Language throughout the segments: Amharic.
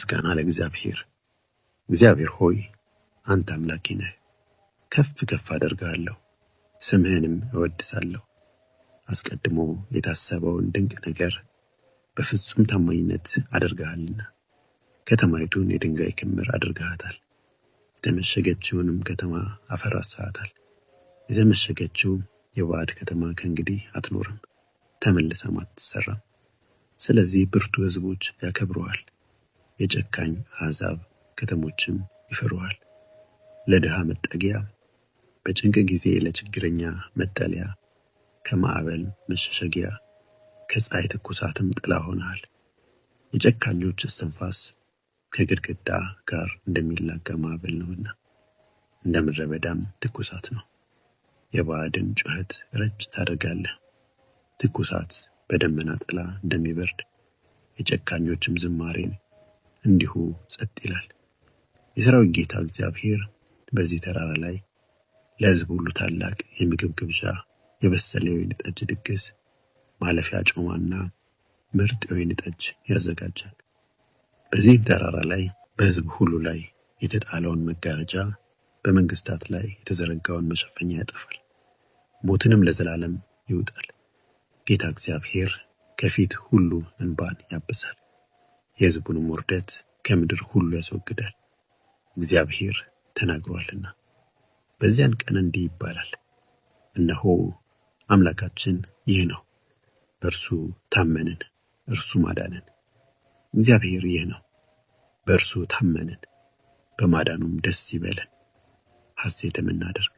ምስጋና ለእግዚአብሔር። እግዚአብሔር ሆይ አንተ አምላኬ ነህ። ከፍ ከፍ አደርግሃለሁ፣ ስምህንም እወድሳለሁ። አስቀድሞ የታሰበውን ድንቅ ነገር በፍጹም ታማኝነት አድርገሃልና ከተማይቱን የድንጋይ ክምር አድርገሃታል። የተመሸገችውንም ከተማ አፈራርሰሃታል። የተመሸገችው የባዕድ ከተማ ከእንግዲህ አትኖርም፣ ተመልሳም አትሰራም። ስለዚህ ብርቱ ሕዝቦች ያከብሩሃል፣ የጨካኝ አሕዛብ ከተሞችም ይፈሩሃል። ለድሃ መጠጊያ፣ በጭንቅ ጊዜ ለችግረኛ መጠለያ፣ ከማዕበል መሸሸጊያ፣ ከፀሐይ ትኩሳትም ጥላ ሆነሃል። የጨካኞች እስትንፋስ ከግድግዳ ጋር እንደሚላጋ ማዕበል ነውና እንደ ምድረ በዳም ትኩሳት ነው። የባዕድን ጩኸት ረጭ ታደርጋለህ። ትኩሳት በደመና ጥላ እንደሚበርድ የጨካኞችም ዝማሬን እንዲሁ ጸጥ ይላል። የሠራዊት ጌታ እግዚአብሔር በዚህ ተራራ ላይ ለሕዝብ ሁሉ ታላቅ የምግብ ግብዣ፣ የበሰለ የወይን ጠጅ ድግስ፣ ማለፊያ ጮማና ምርጥ የወይን ጠጅ ያዘጋጃል። በዚህም ተራራ ላይ በሕዝብ ሁሉ ላይ የተጣለውን መጋረጃ፣ በመንግሥታት ላይ የተዘረጋውን መሸፈኛ ያጠፋል፣ ሞትንም ለዘላለም ይውጣል። ጌታ እግዚአብሔር ከፊት ሁሉ እንባን ያብሳል፣ የሕዝቡንም ውርደት ከምድር ሁሉ ያስወግዳል። እግዚአብሔር ተናግሯልና። በዚያን ቀን እንዲህ ይባላል፣ እነሆ አምላካችን ይህ ነው፣ በእርሱ ታመንን፣ እርሱም አዳነን። እግዚአብሔር ይህ ነው፣ በእርሱ ታመንን፣ በማዳኑም ደስ ይበለን፣ ሐሴትም እናደርግ።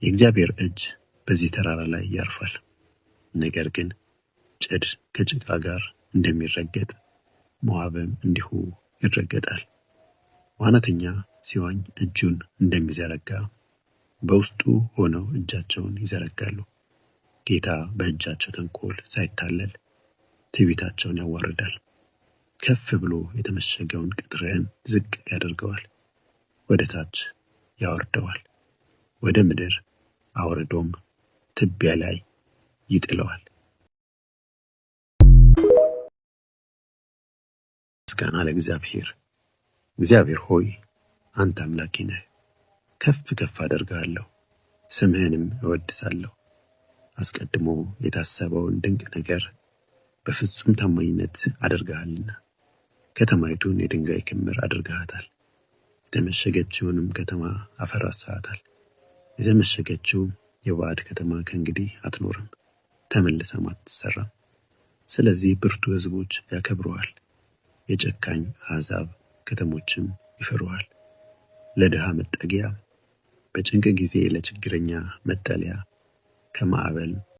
የእግዚአብሔር እጅ በዚህ ተራራ ላይ ያርፋል። ነገር ግን ጭድ ከጭቃ ጋር እንደሚረገጥ ሞዓብም እንዲሁ ይረገጣል። ዋናተኛ ሲዋኝ እጁን እንደሚዘረጋ በውስጡ ሆነው እጃቸውን ይዘረጋሉ። ጌታ በእጃቸው ተንኮል ሳይታለል ትዕቢታቸውን ያዋርዳል። ከፍ ብሎ የተመሸገውን ቅጥርህን ዝቅ ያደርገዋል፣ ወደ ታች ያወርደዋል፣ ወደ ምድር አውርዶም ትቢያ ላይ ይጥለዋል። ምስጋና ለእግዚአብሔር። እግዚአብሔር ሆይ አንተ አምላኬ ነህ። ከፍ ከፍ አደርግሃለሁ፣ ስምህንም እወድሳለሁ። አስቀድሞ የታሰበውን ድንቅ ነገር በፍጹም ታማኝነት አድርገሃልና ከተማይቱን የድንጋይ ክምር አድርገሃታል። የተመሸገችውንም ከተማ አፈራርሰሃታል። የተመሸገችው የባዕድ ከተማ ከእንግዲህ አትኖርም፣ ተመልሳም አትሰራም። ስለዚህ ብርቱ ሕዝቦች ያከብሩሃል፣ የጨካኝ አሕዛብ ከተሞችም ይፈሩሃል። ለድሃ መጠጊያ፣ በጭንቅ ጊዜ ለችግረኛ መጠለያ፣ ከማዕበል